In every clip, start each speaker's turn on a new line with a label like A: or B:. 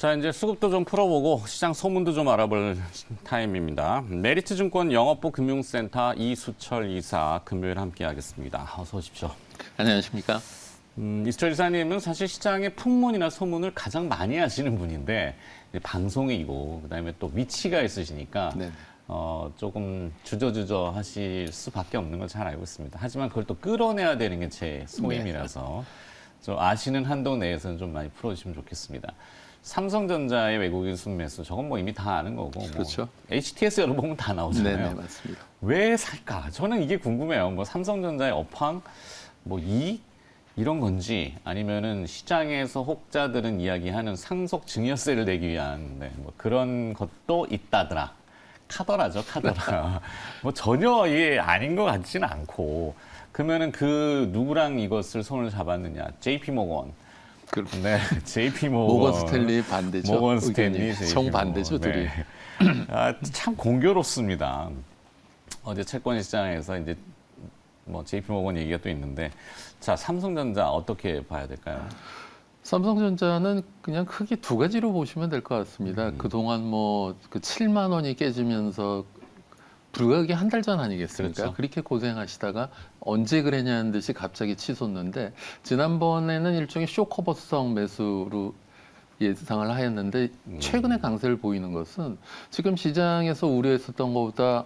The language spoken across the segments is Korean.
A: 자, 이제 수급도 좀 풀어보고 시장 소문도 좀 알아볼 타임입니다. 메리츠증권 영업부 금융센터 이수철 이사 금요일 함께하겠습니다. 어서 오십시오.
B: 안녕하십니까?
A: 이수철 이사님은 사실 시장의 풍문이나 소문을 가장 많이 하시는 분인데 방송이고 그다음에 또 위치가 있으시니까
B: 네.
A: 조금 주저주저 하실 수밖에 없는 걸 잘 알고 있습니다. 하지만 그걸 또 끌어내야 되는 게 제 소임이라서 좀 아시는 한도 내에서는 좀 많이 풀어주시면 좋겠습니다. 삼성전자의 외국인 순매수 저건 뭐 이미 다 아는 거고
B: 그렇죠.
A: 뭐 HTS 열어보면 다 나오잖아요.
B: 네, 맞습니다.
A: 왜 살까? 저는 이게 궁금해요. 뭐 삼성전자의 업황, 뭐 이익 이런 건지 아니면은 시장에서 혹자들은 이야기하는 상속 증여세를 내기 위한 뭐 그런 것도 있다더라. 카더라죠, 카더라. 뭐 전혀 이게 아닌 것 같지는 않고 그러면은 그 누구랑 이것을 손을 잡았느냐? JP 모건. 네, JP
B: 모건 스탠리 반대죠.
A: 모건 스탠리
B: 정반대죠, 둘이.
A: 아, 참 공교롭습니다. 어제 채권 시장에서 이제 뭐 JP 모건 얘기가 또 있는데, 자 삼성전자 어떻게 봐야 될까요?
B: 삼성전자는 그냥 크게 두 가지로 보시면 될 것 같습니다. 그동안 뭐 그 7만 원이 깨지면서 불과 한 달 전 아니겠습니까?
A: 그렇죠.
B: 그렇게 고생하시다가 언제 그랬냐는 듯이 갑자기 치솟는데 지난번에는 일종의 쇼커버성 매수로 예상을 하였는데 최근에 강세를 보이는 것은 지금 시장에서 우려했었던 것보다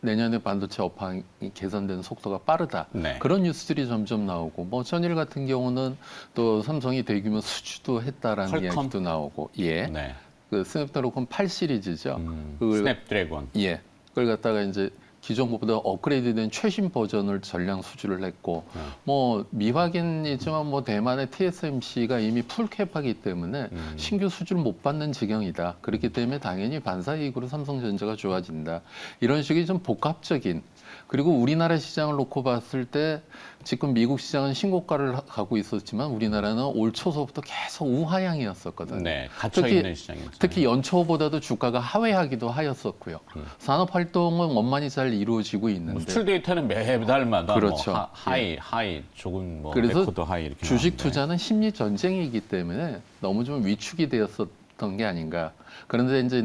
B: 내년에 반도체 업황이 개선되는 속도가 빠르다.
A: 네.
B: 그런 뉴스들이 점점 나오고 뭐 전일 같은 경우는 또 삼성이 대규모 수주도 했다라는
A: 퀄컴?
B: 이야기도 나오고 예.
A: 네.
B: 그 스냅드래곤 8 시리즈죠.
A: 스냅드래곤.
B: 예. 그걸 갖다가 이제 기존 것보다 업그레이드된 최신 버전을 전량 수주를 했고 뭐 미확인이지만 뭐 대만의 TSMC가 이미 풀캡하기 때문에 신규 수주를 못 받는 지경이다. 그렇기 때문에 당연히 반사이익으로 삼성전자가 좋아진다. 이런 식의 좀 복합적인 그리고 우리나라 시장을 놓고 봤을 때 지금 미국 시장은 신고가를 가고 있었지만 우리나라는 올 초서부터 계속 우하향이었었거든요.
A: 네, 갇혀 있는 시장이죠.
B: 특히 연초보다도 주가가 하회하기도 하였었고요. 산업 활동은 원만히 잘 이루어지고 있는데
A: 뭐 수출 데이터는 매달마다
B: 그렇죠.
A: 뭐 하이, 조금 뭐
B: 그래서
A: 레코드 하이 이렇게
B: 주식
A: 나오는데.
B: 투자는 심리 전쟁이기 때문에 너무 좀 위축이 되었었던 게 아닌가. 그런데 이제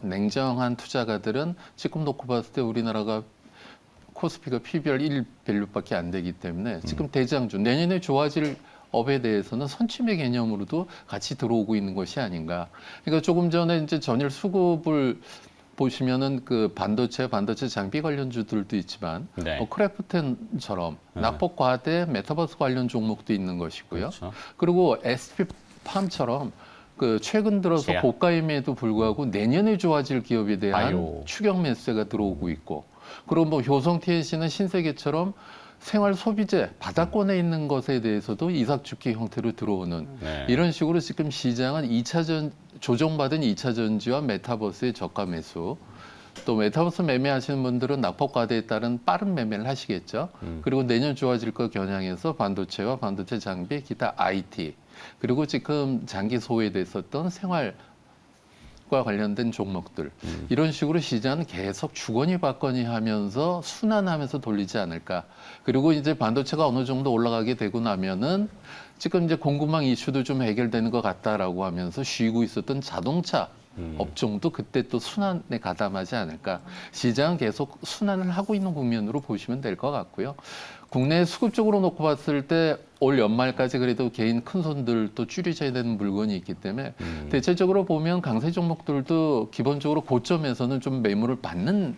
B: 냉정한 투자가들은 지금 놓고 봤을 때 우리나라가 코스피가 PBR 1밸류밖에 안 되기 때문에 지금 대장주 내년에 좋아질 업에 대해서는 선침의 개념으로도 같이 들어오고 있는 것이 아닌가. 그러니까 조금 전에 이제 전일 수급을 보시면은 그 반도체 장비 관련주들도 있지만
A: 네.
B: 크래프텐처럼 낙폭과대 메타버스 관련 종목도 있는 것이고요.
A: 그렇죠.
B: 그리고 SP팜처럼 그 최근 들어서
A: 제약.
B: 고가임에도 불구하고 내년에 좋아질 기업에 대한
A: 바이오.
B: 추격 매수가 들어오고 있고 그리고 뭐 효성 TNC는 신세계처럼 생활 소비재 바닥권에 있는 것에 대해서도 이삭축기 형태로 들어오는
A: 네.
B: 이런 식으로 지금 시장은 조정받은 2차 전지와 메타버스의 저가 매수 또 메타버스 매매하시는 분들은 낙폭 과대에 따른 빠른 매매를 하시겠죠. 그리고 내년 좋아질 거 겨냥해서 반도체와 반도체 장비 기타 IT 그리고 지금 장기 소외됐었던 생활과 관련된 종목들 이런 식으로 시장은 계속 주거니 받거니 하면서 순환하면서 돌리지 않을까. 그리고 이제 반도체가 어느 정도 올라가게 되고 나면은 지금 이제 공급망 이슈도 좀 해결되는 것 같다라고 하면서 쉬고 있었던 자동차 업종도 그때 또 순환에 가담하지 않을까. 시장은 계속 순환을 하고 있는 국면으로 보시면 될 것 같고요. 국내 수급적으로 놓고 봤을 때 올 연말까지 그래도 개인 큰 손들도 줄이셔야 되는 물건이 있기 때문에 대체적으로 보면 강세 종목들도 기본적으로 고점에서는 좀 매물을 받는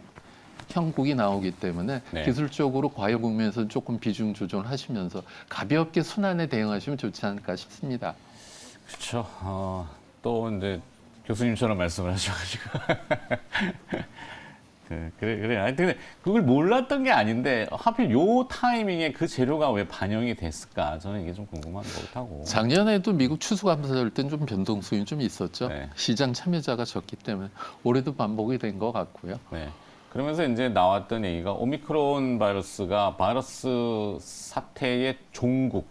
B: 형국이 나오기 때문에
A: 네.
B: 기술적으로 과열 국면에서 조금 비중 조정을 하시면서 가볍게 순환에 대응하시면 좋지 않을까 싶습니다.
A: 그렇죠. 또 이제 교수님처럼 말씀을 하셔가지고. 그래. 아니, 근데 그걸 몰랐던 게 아닌데 하필 요 타이밍에 그 재료가 왜 반영이 됐을까? 저는 이게 좀 궁금한 거고.
B: 작년에도 미국 추수감사절 땐 좀 변동성이 좀 있었죠.
A: 네.
B: 시장 참여자가 적기 때문에 올해도 반복이 된 것 같고요.
A: 네. 그러면서 이제 나왔던 얘기가 오미크론 바이러스 사태의 종국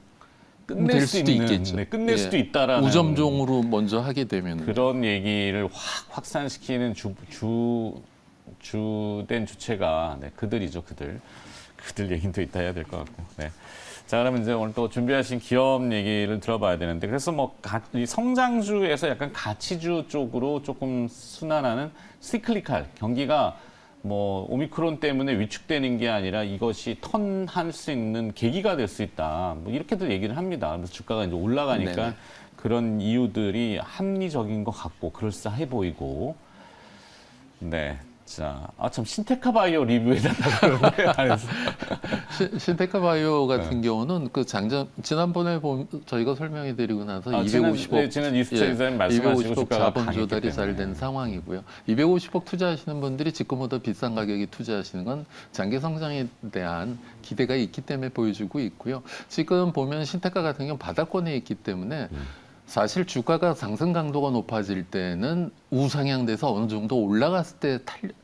A: 끝낼
B: 될
A: 수
B: 수도
A: 있는,
B: 있겠죠.
A: 끝낼
B: 예.
A: 수도 있다라는
B: 우점종으로 먼저 하게 되면
A: 그런 얘기를 확산시키는 주된 주체가 그들이죠, 그들 얘기도 있다 해야 될 것 같고. 네. 자, 그러면 이제 오늘 또 준비하신 기업 얘기를 들어봐야 되는데, 그래서 뭐 이 성장주에서 약간 가치주 쪽으로 조금 순환하는 시클리칼 경기가 뭐 오미크론 때문에 위축되는 게 아니라 이것이 턴할 수 있는 계기가 될 수 있다. 뭐 이렇게들 얘기를 합니다. 그래서 주가가 이제 올라가니까
B: 네네.
A: 그런 이유들이 합리적인 것 같고 그럴싸해 보이고. 네. 자, 참 신테카 바이오 리뷰해달라고 그러는데
B: 신테카 바이오 같은 경우는 그 지난번에 저희가 설명해드리고 나서
A: 지난
B: 250억,
A: 지난 이수철 기자님 말씀하시고
B: 250억
A: 주가가
B: 자본
A: 강했기
B: 조달이 잘
A: 때문에.
B: 된 상황이고요. 250억 투자하시는 분들이 지금보다 비싼 가격에 투자하시는 건 장기 성장에 대한 기대가 있기 때문에 보여주고 있고요. 지금 보면 신테카 같은 경우 바닥권에 있기 때문에 사실 주가가 상승 강도가 높아질 때는 우상향돼서 어느 정도 올라갔을 때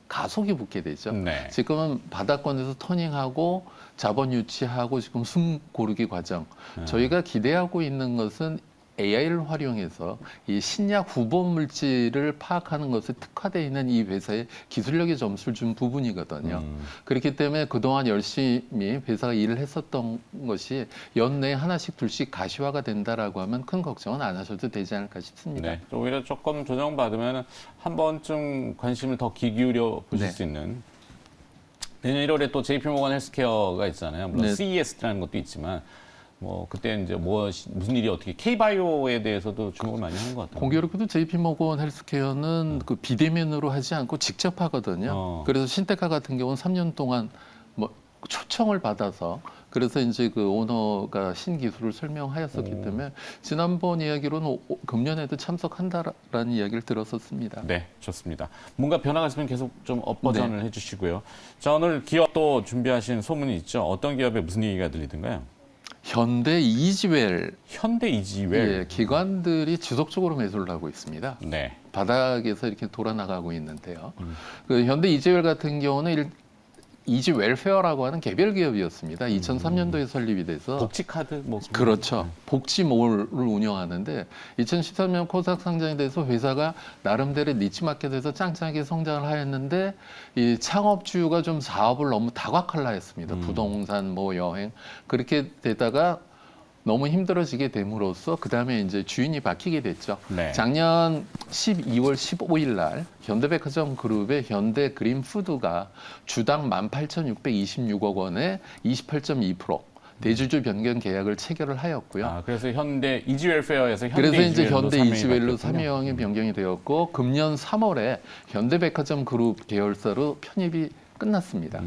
B: 가속이 붙게 되죠.
A: 네.
B: 지금은 바닥권에서 터닝하고 자본 유치하고 지금 숨 고르기 과정. 저희가 기대하고 있는 것은 AI를 활용해서 이 신약 후보 물질을 파악하는 것에 특화되어 있는 이 회사의 기술력의 점수를 준 부분이거든요. 그렇기 때문에 그동안 열심히 회사가 일을 했었던 것이 연내에 하나씩 둘씩 가시화가 된다라고 하면 큰 걱정은 안 하셔도 되지 않을까 싶습니다.
A: 네. 오히려 조금 조정받으면 한 번쯤 관심을 더 기울여 보실
B: 네.
A: 수 있는. 내년 1월에 또 JP모건 헬스케어가 있잖아요. 물론
B: 네.
A: CES라는 것도 있지만 뭐 그때 이제 무슨 일이 어떻게 K바이오에 대해서도 주목을 많이 하는 것 같아요.
B: 공교롭게도 JP모건 헬스케어는 그 비대면으로 하지 않고 직접 하거든요. 그래서 신테카 같은 경우는 3년 동안 뭐 초청을 받아서 그래서 이제 그 오너가 신기술을 설명하였었기 때문에 지난번 이야기로는 금년에도 참석한다라는 이야기를 들었었습니다.
A: 네, 좋습니다. 뭔가 변화가 있으면 계속 좀 업버전을 해주시고요. 자, 오늘 기업 또 준비하신 소문이 있죠. 어떤 기업에 무슨 얘기가 들리던가요?
B: 현대 이지웰
A: 현대 이지웰.
B: 예, 기관들이 지속적으로 매수를 하고 있습니다.
A: 네.
B: 바닥에서 이렇게 돌아나가고 있는데요. 그 현대 이지웰 같은 경우는 이지 웰페어라고 하는 개별 기업이었습니다. 2003년도에 설립이 돼서
A: 복지 카드 뭐
B: 그렇죠. 복지몰을 운영하는데 2013년 코스닥 상장이 돼서 회사가 나름대로 니치 마켓에서 짱짱하게 성장을 하였는데 이 창업주가 좀 사업을 너무 다각화를 하였습니다. 부동산, 뭐 여행 그렇게 되다가 너무 힘들어지게 됨으로써 그 다음에 이제 주인이 바뀌게 됐죠.
A: 네.
B: 작년 12월 15일 날 현대백화점 그룹의 현대그린푸드가 주당 18,626억 원에 28.2% 대주주 변경 계약을 체결을 하였고요.
A: 아, 그래서 현대 이지웰페어에서 현대
B: 그래서 이제
A: 이지웰로
B: 현대
A: 사명이
B: 이지웰로
A: 바뀌었군요.
B: 사명이 변경이 되었고 금년 3월에 현대백화점 그룹 계열사로 편입이 끝났습니다.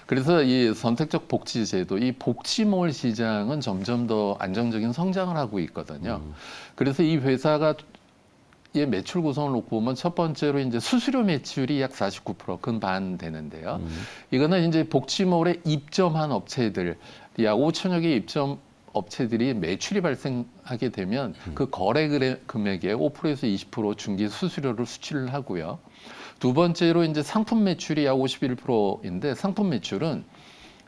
B: 그래서 이 선택적 복지 제도, 이 복지몰 시장은 점점 더 안정적인 성장을 하고 있거든요. 그래서 이 회사가 의 매출 구성을 놓고 보면 첫 번째로 이제 수수료 매출이 약 49% 근반 되는데요. 이거는 이제 복지몰에 입점한 업체들 약 5천여 개 입점 업체들이 매출이 발생하게 되면 그 거래 금액의 5%에서 20% 중개 수수료를 수취를 하고요. 두 번째로 이제 상품 매출이 약 51%인데 상품 매출은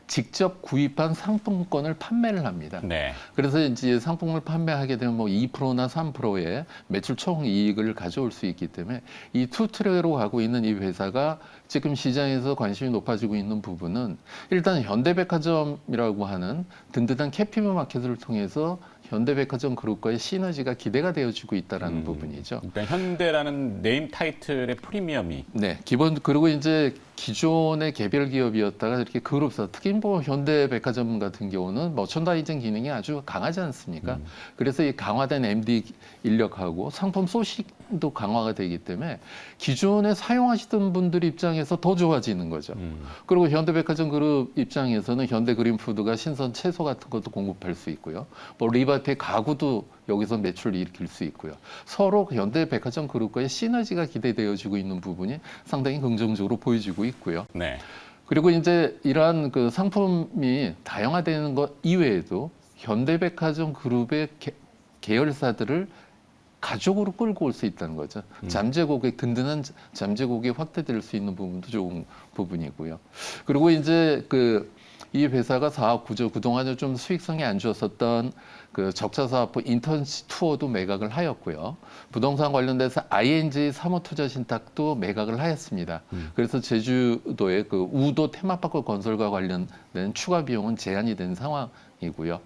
B: 직접 구입한 상품권을 판매를 합니다.
A: 네.
B: 그래서 이제 상품을 판매하게 되면 뭐 2%나 3%의 매출 총 이익을 가져올 수 있기 때문에 이 투 트랙으로 가고 있는 이 회사가 지금 시장에서 관심이 높아지고 있는 부분은 일단 현대백화점이라고 하는 든든한 캐피브 마켓을 통해서 현대백화점 그룹과의 시너지가 기대가 되어지고 있다라는 부분이죠.
A: 그러니까 현대라는 네임 타이틀의 프리미엄이
B: 네, 그리고 이제 기존의 개별 기업이었다가 이렇게 그룹사, 특히 뭐 현대백화점 같은 경우는 머천다이징 기능이 아주 강하지 않습니까? 그래서 이 강화된 MD 인력하고 상품 소식도 강화가 되기 때문에 기존에 사용하시던 분들 입장에서 더 좋아지는 거죠. 그리고 현대백화점 그룹 입장에서는 현대그린푸드가 신선 채소 같은 것도 공급할 수 있고요. 뭐 리바테 가구도 여기서 매출을 일으킬 수 있고요. 서로 현대백화점 그룹과의 시너지가 기대되어지고 있는 부분이 상당히 긍정적으로 보여지고 있고요.
A: 네.
B: 그리고 이제 이러한 그 상품이 다양화되는 것 이외에도 현대백화점 그룹의 계열사들을 가족으로 끌고 올 수 있다는 거죠. 잠재 고객, 든든한 잠재 고객이 확대될 수 있는 부분도 좋은 부분이고요. 그리고 이제 이 회사가 사업 구조 그동안에 좀 수익성이 안 좋았었던 그 적자 사업부 인턴십 투어도 매각을 하였고요. 부동산 관련돼서 ING 사모투자 신탁도 매각을 하였습니다. 그래서 제주도의 그 우도 테마파크 건설과 관련된 추가 비용은 제한이 된 상황. 상황이고요.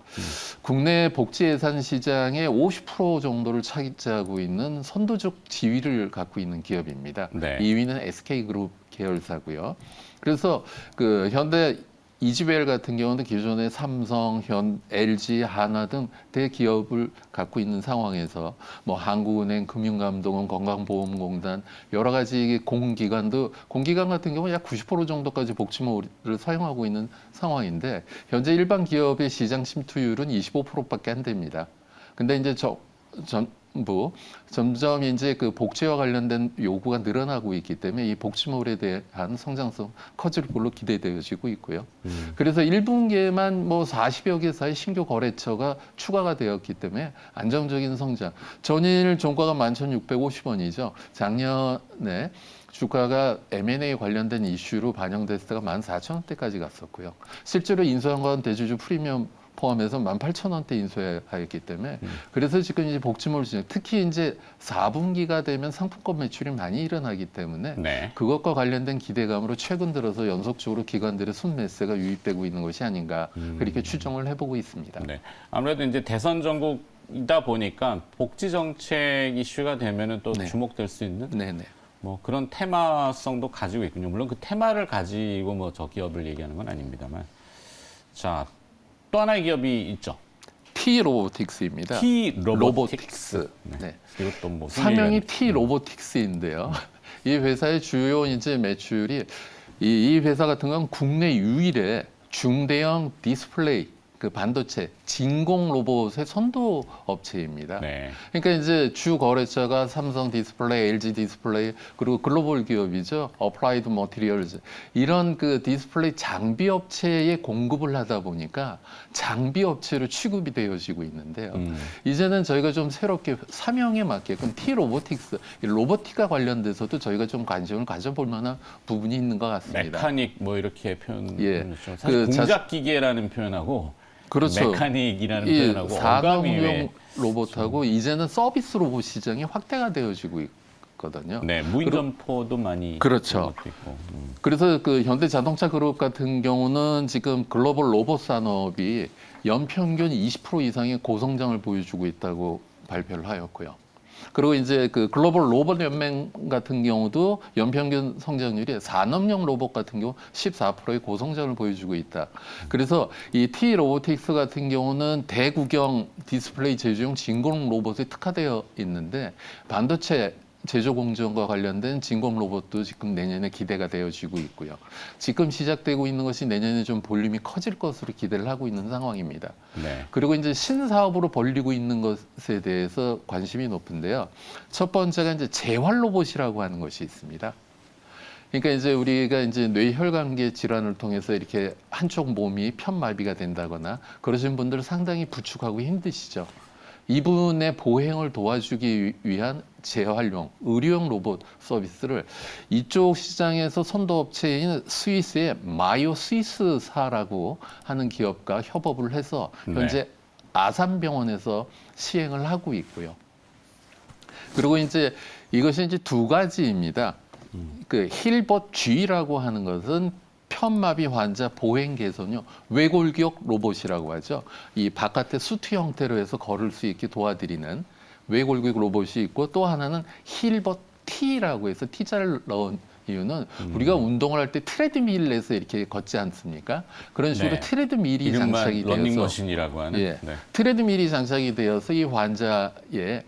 B: 국내 복지 예산 시장의 50% 정도를 차지하고 있는 선도적 지위를 갖고 있는 기업입니다.
A: 네.
B: 2위는 SK그룹 계열사고요. 그래서 그 현대 이지벨 같은 경우는 기존에 삼성, LG, 한화 등 대기업을 갖고 있는 상황에서 뭐 한국은행, 금융감독원, 건강보험공단 여러 가지 공기관 같은 경우 약 90% 정도까지 복지모를 사용하고 있는 상황인데 현재 일반 기업의 시장 침투율은 25%밖에 안 됩니다. 근데 이제 점점 이제 그 복지와 관련된 요구가 늘어나고 있기 때문에 이 복지몰에 대한 성장성 커질 걸로 기대되어지고 있고요. 그래서 1분기에만 뭐 40여 개사의 신규 거래처가 추가가 되었기 때문에 안정적인 성장. 전일 종가가 11,650원이죠. 작년에 주가가 M&A 관련된 이슈로 반영됐을 때가 14,000원대까지 갔었고요. 실제로 인수한 건 대주주 프리미엄 포함해서 18,000원대 인수하였기 때문에 그래서 지금 이제 복지몰 시장 특히 이제 4분기가 되면 상품권 매출이 많이 일어나기 때문에
A: 네.
B: 그것과 관련된 기대감으로 최근 들어서 연속적으로 기관들의 순매수가 유입되고 있는 것이 아닌가 그렇게 추정을 해보고 있습니다.
A: 네. 아무래도 이제 대선 전국이다 보니까 복지 정책 이슈가 되면은 또
B: 네.
A: 주목될 수 있는
B: 네네.
A: 뭐 그런 테마성도 가지고 있군요. 물론 그 테마를 가지고 뭐 저 기업을 얘기하는 건 아닙니다만. 자, 또 하나의 기업이 있죠.
B: T-로보틱스입니다.
A: T-로보틱스.
B: 네.
A: 이것도 뭐
B: 사명이 T-로보틱스인데요. 이 회사의 주요 이제 매출이 이 회사 같은 건 국내 유일의 중대형 디스플레이 그 반도체 진공 로봇의 선도 업체입니다.
A: 네.
B: 그러니까 이제 주 거래처가 삼성 디스플레이, LG 디스플레이 그리고 글로벌 기업이죠. 어플라이드 머티리얼즈 이런 그 디스플레이 장비 업체에 공급을 하다 보니까 장비 업체로 취급이 되어지고 있는데요. 이제는 저희가 좀 새롭게 사명에 맞게끔 T-로보틱스 로보틱과 관련돼서도 저희가 좀 관심을 가져볼 만한 부분이 있는 것 같습니다.
A: 메카닉 뭐 이렇게 표현.
B: 예.
A: 사실
B: 그
A: 공작 기계라는 표현하고
B: 그렇죠.
A: 메카닉이라는
B: 이
A: 표현하고 어감이
B: 산업용
A: 왜
B: 로봇하고 이제는 서비스 로봇 시장이 확대가 되어지고 있거든요.
A: 네, 무인 점포도 많이
B: 그렇죠.
A: 그런 것도 있고.
B: 그래서 그 현대자동차 그룹 같은 경우는 지금 글로벌 로봇 산업이 연평균 20% 이상의 고성장을 보여주고 있다고 발표를 하였고요. 그리고 이제 그 글로벌 로봇 연맹 같은 경우도 연평균 성장률이 산업용 로봇 같은 경우 14%의 고성장을 보여주고 있다. 그래서 이 T-로보틱스 같은 경우는 대구경 디스플레이 제조용 진공 로봇에 특화되어 있는데 반도체 제조 공정과 관련된 진공 로봇도 지금 내년에 기대가 되어지고 있고요. 지금 시작되고 있는 것이 내년에 좀 볼륨이 커질 것으로 기대를 하고 있는 상황입니다.
A: 네.
B: 그리고 이제 신사업으로 벌리고 있는 것에 대해서 관심이 높은데요. 첫 번째가 이제 재활 로봇이라고 하는 것이 있습니다. 그러니까 이제 우리가 이제 뇌혈관계 질환을 통해서 이렇게 한쪽 몸이 편마비가 된다거나 그러신 분들 상당히 부축하고 힘드시죠. 이분의 보행을 도와주기 위한 재활용, 의료용 로봇 서비스를 이쪽 시장에서 선도업체인 스위스의 마이오 스위스사라고 하는 기업과 협업을 해서 현재 아산병원에서 시행을 하고 있고요. 그리고 이제 이것이 이제 두 가지입니다. 그 힐벗 G라고 하는 것은 편마비 환자 보행 개선용 외골격 로봇이라고 하죠. 이 바깥에 수트 형태로 해서 걸을 수 있게 도와드리는 외골격 로봇이 있고 또 하나는 힐벗 T라고 해서 T자를 넣은 이유는 우리가 운동을 할 때 트레드밀에서 이렇게 걷지 않습니까? 그런 식으로
A: 네.
B: 트레드밀이 장착이 되어서
A: 런닝머신이라고 하는.
B: 예,
A: 네.
B: 트레드밀이 장착이 되어서 이 환자의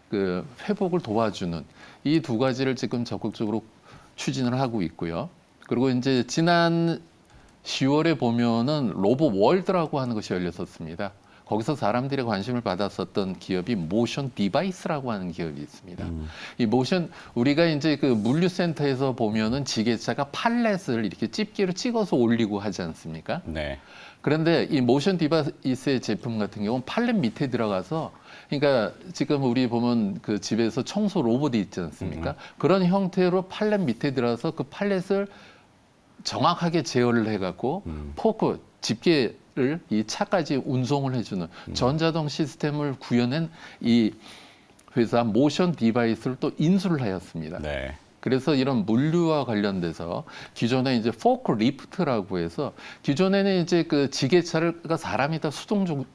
B: 그 회복을 도와주는 이 두 가지를 지금 적극적으로 추진을 하고 있고요. 그리고 이제 지난 10월에 보면은 로봇 월드라고 하는 것이 열렸었습니다. 거기서 사람들의 관심을 받았었던 기업이 모션 디바이스라고 하는 기업이 있습니다. 이 모션 우리가 이제 그 물류센터에서 보면은 지게차가 팔렛을 이렇게 집게로 찍어서 올리고 하지 않습니까?
A: 네.
B: 그런데 이 모션 디바이스의 제품 같은 경우는 팔렛 밑에 들어가서 그러니까 지금 우리 보면 그 집에서 청소 로봇이 있지 않습니까? 그런 형태로 팔렛 밑에 들어가서 그 팔렛을 정확하게 제어를 해갖고 포크, 집게를 이 차까지 운송을 해주는 전자동 시스템을 구현한 이 회사 모션 디바이스를 또 인수를 하였습니다.
A: 네.
B: 그래서 이런 물류와 관련돼서 기존에 이제 포크 리프트라고 해서 기존에는 이제 그 지게차를 그러니까 사람이 다 수동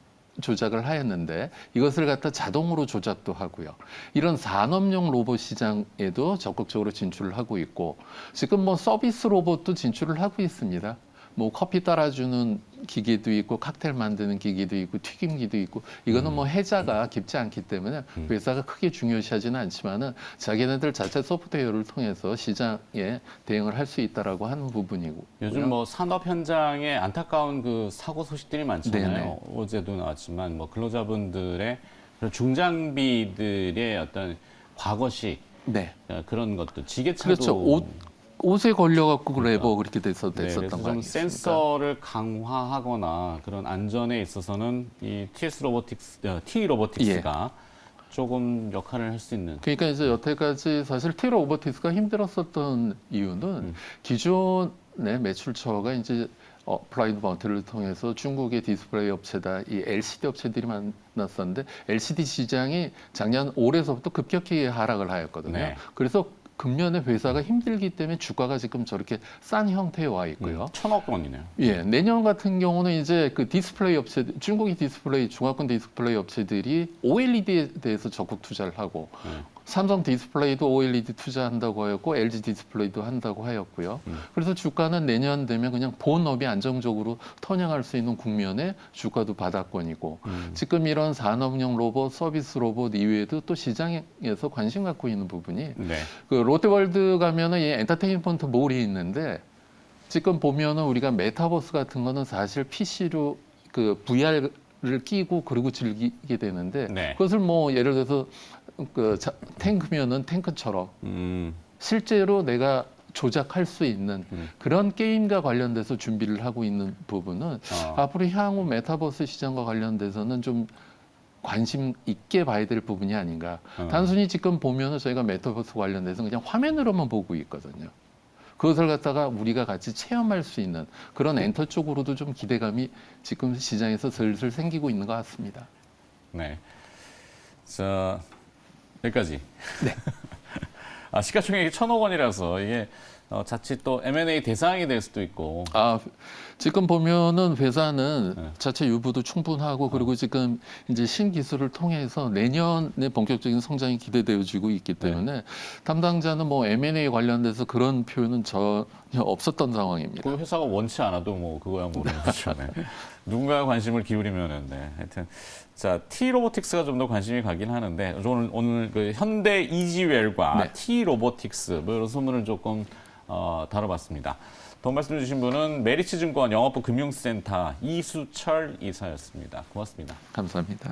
B: 조작을 하였는데 이것을 갖다 자동으로 조작도 하고요. 이런 산업용 로봇 시장에도 적극적으로 진출을 하고 있고 지금 뭐 서비스 로봇도 진출을 하고 있습니다. 뭐 커피 따라주는 기계도 있고 칵테일 만드는 기계도 있고 튀김기도 있고 이거는 뭐 해자가 깊지 않기 때문에 회사가 크게 중요시하지는 않지만은 자기네들 자체 소프트웨어를 통해서 시장에 대응을 할 수 있다라고 하는 부분이고
A: 요즘 뭐 산업 현장에 안타까운 그 사고 소식들이 많잖아요.
B: 네네.
A: 어제도 나왔지만 뭐 근로자분들의 그런 중장비들의 어떤 과거식
B: 네.
A: 그런 것들 지게차도
B: 그렇죠. 옷에 걸려갖고 레버 그렇게
A: 네,
B: 됐었던
A: 그래서
B: 거
A: 좀
B: 아니겠습니까?
A: 센서를 강화하거나 그런 안전에 있어서는 이 T 로보틱스가 조금 역할을 할 수 있는.
B: 그러니까 이제 여태까지 사실 T 로보틱스가 힘들었었던 이유는 기존의 매출처가 이제 어플라이드 마운트를 통해서 중국의 디스플레이 업체다 이 LCD 업체들이 만났었는데 LCD 시장이 작년 올해서부터 급격히 하락을 하였거든요.
A: 네.
B: 그래서 금년에 회사가 힘들기 때문에 주가가 지금 저렇게 싼 형태에 와 있고요.
A: 1,000억 원이네요.
B: 예, 내년 같은 경우는 이제 그 디스플레이 업체, 중국의 디스플레이, 중화권 디스플레이 업체들이 OLED에 대해서 적극 투자를 하고, 삼성 디스플레이도 OLED 투자한다고 하였고, LG 디스플레이도 한다고 하였고요. 그래서 주가는 내년 되면 그냥 본업이 안정적으로 턴행할 수 있는 국면에 주가도 바닥권이고, 지금 이런 산업용 로봇, 서비스 로봇 이외에도 또 시장에서 관심 갖고 있는 부분이,
A: 네.
B: 그 롯데월드 가면은 이 엔터테인먼트 몰이 있는데, 지금 보면은 우리가 메타버스 같은 거는 사실 PC로 그 VR을 끼고 그리고 즐기게 되는데
A: 네.
B: 그것을 뭐 예를 들어서 그 탱크면은 탱크처럼 실제로 내가 조작할 수 있는 그런 게임과 관련돼서 준비를 하고 있는 부분은 앞으로 향후 메타버스 시장과 관련돼서는 좀 관심 있게 봐야 될 부분이 아닌가. 단순히 지금 보면은 저희가 메타버스 관련돼서 그냥 화면으로만 보고 있거든요. 그것을 갖다가 우리가 같이 체험할 수 있는 그런 엔터 쪽으로도 좀 기대감이 지금 시장에서 슬슬 생기고 있는 것 같습니다.
A: 네. 자, 여기까지.
B: 네.
A: 시가총액이 1,000억 원이라서 이게 자칫 또 M&A 대상이 될 수도 있고.
B: 지금 보면은 회사는 자체 유보도 충분하고 그리고 지금 이제 신기술을 통해서 내년에 본격적인 성장이 기대되어지고 있기 때문에 담당자는 뭐 M&A 관련돼서 그런 표현은 전혀 없었던 상황입니다.
A: 그 회사가 원치 않아도 뭐 그거야 모르는 거죠. 네. 누군가가 관심을 기울이면은 하여튼 자 T 로보틱스가 좀 더 관심이 가긴 하는데 오늘 그 현대 이지웰과 T 로보틱스 뭐 이런 소문을 조금 다뤄봤습니다. 더 말씀 주신 분은 메리츠증권 영업부 금융센터 이수철 이사였습니다. 고맙습니다.
B: 감사합니다.